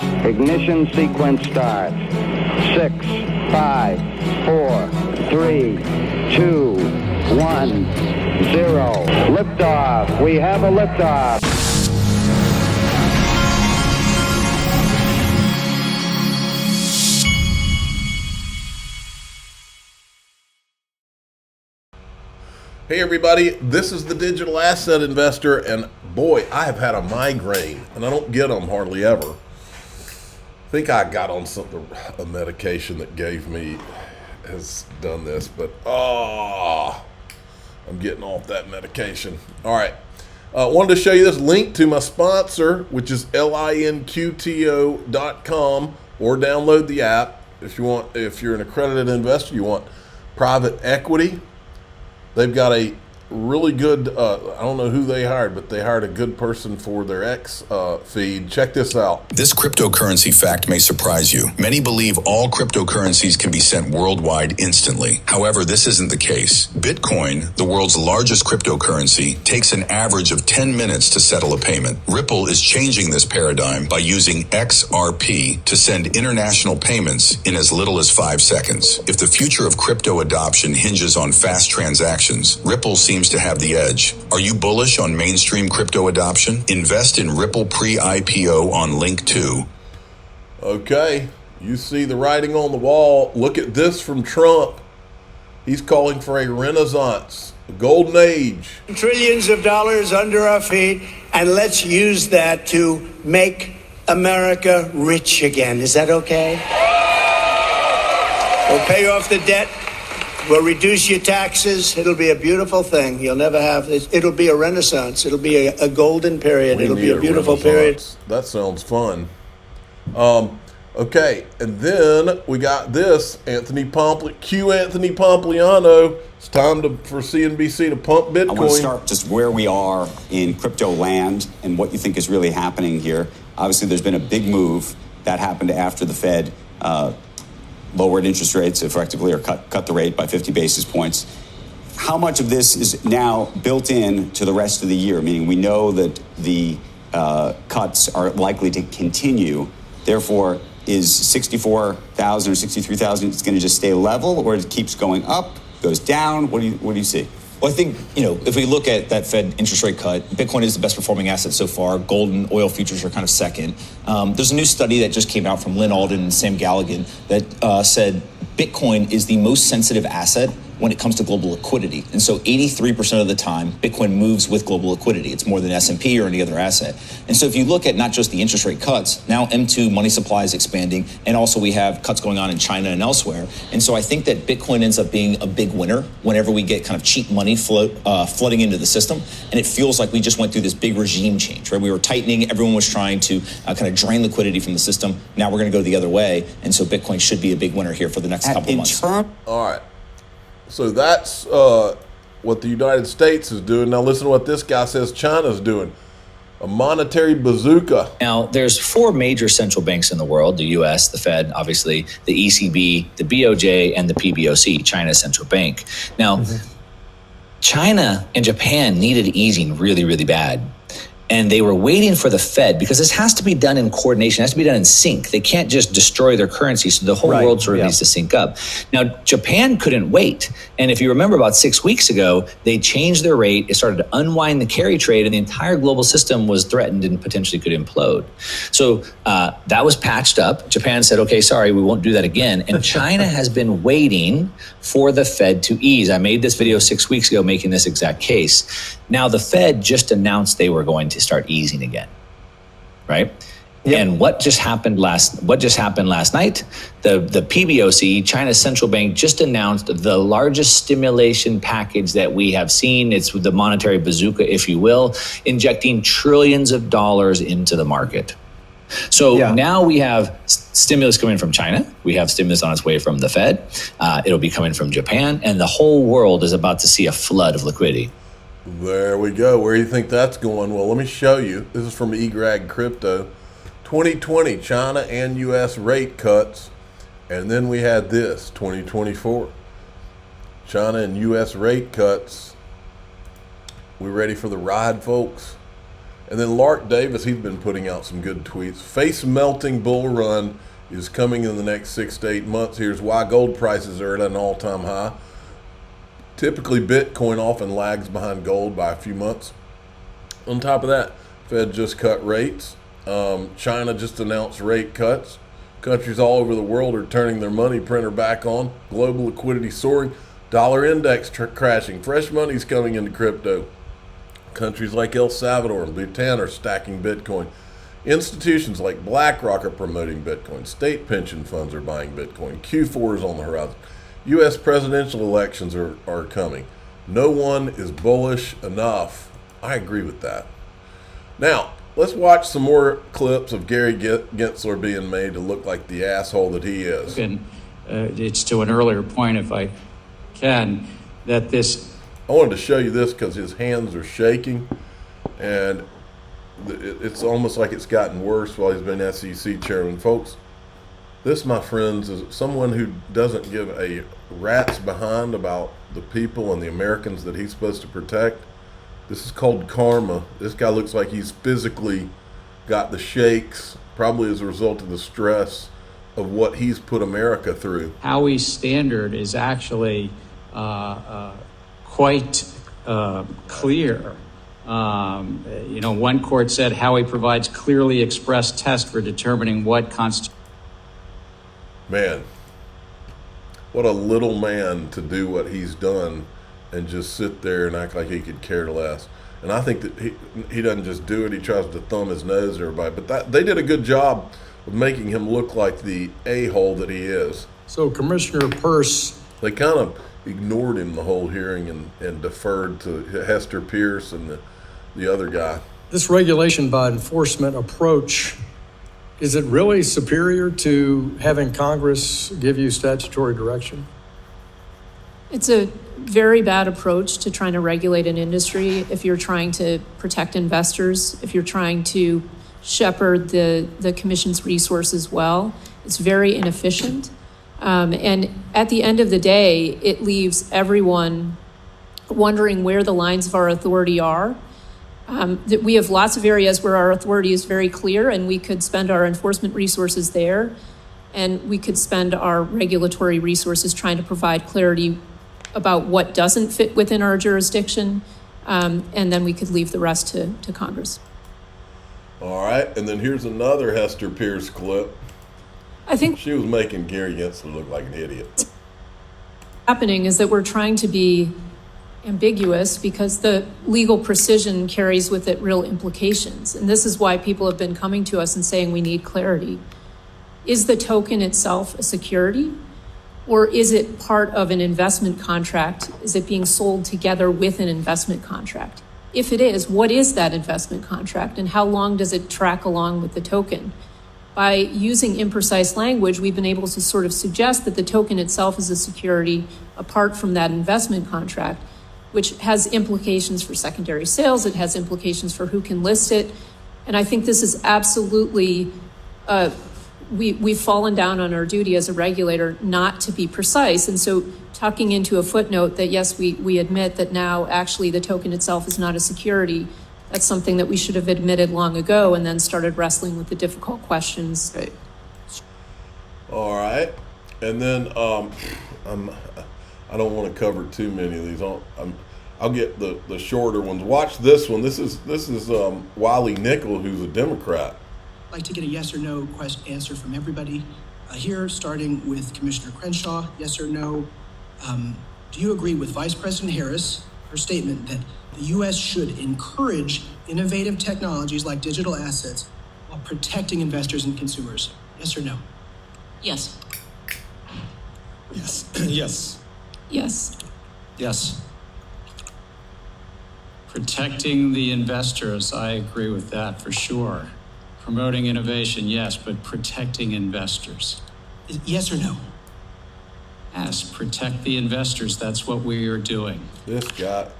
Ignition sequence start. 6, 5, 4, 3, 2, 1, 0. Liftoff. We have a liftoff. Hey everybody, this is the Digital Asset Investor, and boy, I have had a migraine, and I don't get them hardly ever. I think I got on a medication that gave me, has done this, but I'm getting off that medication. All right, wanted to show you this link to my sponsor, which is linqto.com, or download the app if you want. If you're an accredited investor, you want private equity. They've got a really good, I don't know who they hired, but they hired a good person for their X feed. Check this out. This cryptocurrency fact may surprise you. Many believe all cryptocurrencies can be sent worldwide instantly. However, this isn't the case. Bitcoin, the world's largest cryptocurrency, takes an average of 10 minutes to settle a payment. Ripple is changing this paradigm by using XRP to send international payments in as little as 5 seconds. If the future of crypto adoption hinges on fast transactions, Ripple seems to have the edge. Are you bullish on mainstream crypto adoption? Invest in Ripple pre-IPO on link 2. Okay, you see the writing on the wall. Look at this from Trump. He's calling for a renaissance, a golden age. Trillions of dollars under our feet, and let's use that to make America rich again. Is that okay? We'll pay off the debt. We'll reduce your taxes. It'll be a beautiful thing. You'll never have this. It'll be a renaissance. It'll be a golden period. It'll be a beautiful period. That sounds fun. Okay, and then we got this, Anthony Pompliano. It's time for CNBC to pump Bitcoin. I want to start just where we are in crypto land and what you think is really happening here. Obviously, there's been a big move that happened after the Fed lowered interest rates effectively, or cut the rate by 50 basis points. How much of this is now built in to the rest of the year? Meaning we know that the cuts are likely to continue. Therefore, is 64,000 or 63,000 it's going to just stay level, or it keeps going up, goes down? What do you see? Well, I think, if we look at that Fed interest rate cut, Bitcoin is the best performing asset so far. Gold and oil futures are kind of second. There's a new study that just came out from Lynn Alden and Sam Galligan that said Bitcoin is the most sensitive asset when it comes to global liquidity. And so 83% of the time, Bitcoin moves with global liquidity. It's more than S&P or any other asset. And so if you look at not just the interest rate cuts, now M2 money supply is expanding, and also we have cuts going on in China and elsewhere. And so I think that Bitcoin ends up being a big winner whenever we get kind of cheap money flooding into the system. And it feels like we just went through this big regime change, right? We were tightening, everyone was trying to kind of drain liquidity from the system. Now we're going to go the other way. And so Bitcoin should be a big winner here for the next couple of months. All right. So that's what the United States is doing. Now listen to what this guy says China's doing. A monetary bazooka. Now, there's 4 major central banks in the world: the U.S., the Fed, obviously, the ECB, the BOJ, and the PBOC, China's central bank. Now, China and Japan needed easing really, really bad. And they were waiting for the Fed, because this has to be done in coordination, it has to be done in sync. They can't just destroy their currency, so the whole world sort of needs to sync up. Now, Japan couldn't wait. And if you remember, about 6 weeks ago, they changed their rate, it started to unwind the carry trade, and the entire global system was threatened and potentially could implode. So that was patched up. Japan said, okay, sorry, we won't do that again. And China has been waiting for the Fed to ease. I made this video 6 weeks ago making this exact case. Now, the Fed just announced they were going to start easing again, right? Yep. And what just happened last night? The PBOC, China's central bank, just announced the largest stimulation package that we have seen. It's the monetary bazooka, if you will, injecting trillions of dollars into the market. So now we have stimulus coming from China. We have stimulus on its way from the Fed. It'll be coming from Japan, and the whole world is about to see a flood of liquidity. There we go. Where do you think that's going? Well, let me show you. This is from eGrag Crypto. 2020, China and U.S. rate cuts. And then we had this, 2024. China and U.S. rate cuts. We ready for the ride, folks? And then Lark Davis, he's been putting out some good tweets. Face-melting bull run is coming in the next 6 to 8 months. Here's why gold prices are at an all-time high. Typically, Bitcoin often lags behind gold by a few months. On top of that, Fed just cut rates. China just announced rate cuts. Countries all over the world are turning their money printer back on. Global liquidity soaring. Dollar index crashing. Fresh money's coming into crypto. Countries like El Salvador and Bhutan are stacking Bitcoin. Institutions like BlackRock are promoting Bitcoin. State pension funds are buying Bitcoin. Q4 is on the horizon. U.S. presidential elections are coming. No one is bullish enough. I agree with that. Now, let's watch some more clips of Gary Gensler being made to look like the asshole that he is. And it's to an earlier point, if I can, that this... I wanted to show you this because his hands are shaking, and it's almost like it's gotten worse while he's been SEC chairman. Folks, this, my friends, is someone who doesn't give a rat's behind about the people and the Americans that he's supposed to protect. This is called karma. This guy looks like he's physically got the shakes, probably as a result of the stress of what he's put America through. Howie's standard is actually quite clear. One court said Howie provides clearly expressed test for determining what constitutes. Man, what a little man to do what he's done and just sit there and act like he could care less. And I think that he doesn't just do it, he tries to thumb his nose at everybody. But they did a good job of making him look like the a-hole that he is. So Commissioner Peirce... They kind of ignored him the whole hearing and deferred to Hester Pierce and the other guy. This regulation by enforcement approach, is it really superior to having Congress give you statutory direction? It's a very bad approach to trying to regulate an industry if you're trying to protect investors, if you're trying to shepherd the commission's resources well. It's very inefficient. And at the end of the day, it leaves everyone wondering where the lines of our authority are. That we have lots of areas where our authority is very clear, and we could spend our enforcement resources there, and we could spend our regulatory resources trying to provide clarity about what doesn't fit within our jurisdiction, and then we could leave the rest to Congress. All right, and then here's another Hester Pierce clip. I think she was making Gary Gensler look like an idiot. What's happening is that we're trying to be ambiguous because the legal precision carries with it real implications. And this is why people have been coming to us and saying we need clarity. Is the token itself a security? Or is it part of an investment contract? Is it being sold together with an investment contract? If it is, what is that investment contract and how long does it track along with the token? By using imprecise language, we've been able to sort of suggest that the token itself is a security apart from that investment contract, which has implications for secondary sales. It has implications for who can list it. And I think this is absolutely, we've fallen down on our duty as a regulator not to be precise. And so tucking into a footnote that, yes, we admit that now actually the token itself is not a security, that's something that we should have admitted long ago and then started wrestling with the difficult questions. Right. All right. And then I don't want to cover too many of these. I'll get the shorter ones. Watch this one. This is Wiley Nickel, who's a Democrat. I'd like to get a yes or no answer from everybody here, starting with Commissioner Crenshaw. Yes or no? Do you agree with Vice President Harris, her statement that the U.S. should encourage innovative technologies like digital assets while protecting investors and consumers? Yes or no? Yes. Yes. Yes. Yes. Yes. Protecting the investors, I agree with that for sure. Promoting innovation, yes, but protecting investors. Yes or no? Yes, protect the investors. That's what we are doing. This guy.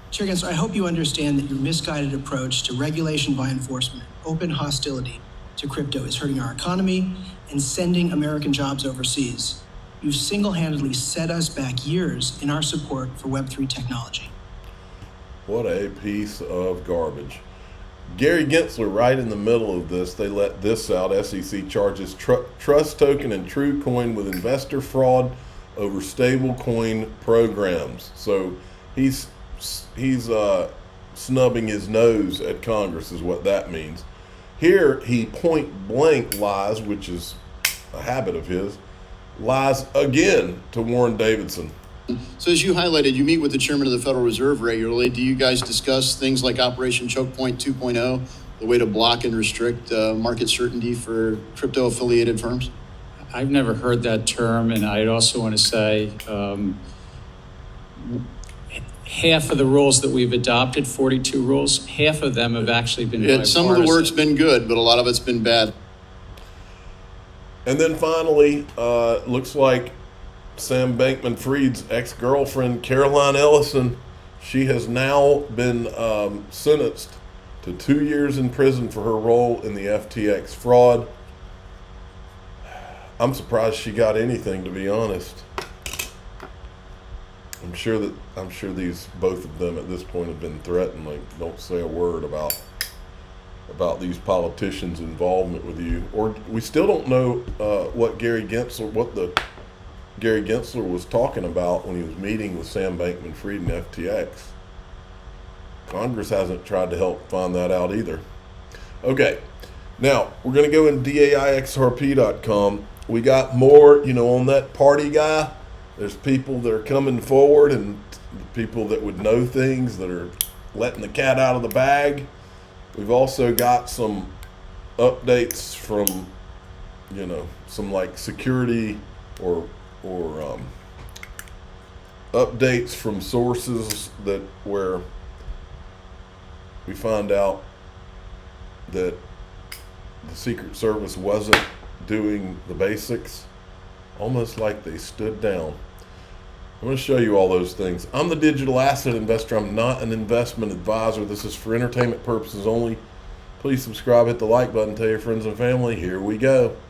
Chair Gensler, I hope you understand that your misguided approach to regulation by enforcement, open hostility to crypto is hurting our economy and sending American jobs overseas. You've single-handedly set us back years in our support for Web3 technology. What a piece of garbage. Gary Gensler, right in the middle of this, they let this out. SEC charges Trust Token and True Coin with investor fraud over stable coin programs. So he's snubbing his nose at Congress is what that means. Here he point blank lies, which is a habit of his, lies again to Warren Davidson. So as you highlighted, you meet with the chairman of the Federal Reserve regularly. Do you guys discuss things like Operation Choke Point 2.0, the way to block and restrict market certainty for crypto affiliated firms? I've never heard that term, and I'd also want to say half of the rules that we've adopted, 42 rules, half of them have actually been bipartisan. Some of the work's been good, but a lot of it's been bad. And then finally, looks like Sam Bankman-Fried's ex-girlfriend, Caroline Ellison, she has now been sentenced to 2 years in prison for her role in the FTX fraud. I'm surprised she got anything, to be honest. I'm sure these both of them at this point have been threatened. Like, don't say a word about these politicians' involvement with you. Or we still don't know what Gary Gensler was talking about when he was meeting with Sam Bankman-Fried and FTX. Congress hasn't tried to help find that out either. Okay, now we're going to go in DAIXRP.com. We got more, on that party guy. There's people that are coming forward and people that would know things that are letting the cat out of the bag. We've also got some updates from, some like security or updates from sources where we find out that the Secret Service wasn't doing the basics, almost like they stood down. I'm going to show you all those things. I'm the digital asset investor. I'm not an investment advisor. This is for entertainment purposes only. Please subscribe, hit the like button, tell your friends and family. Here we go.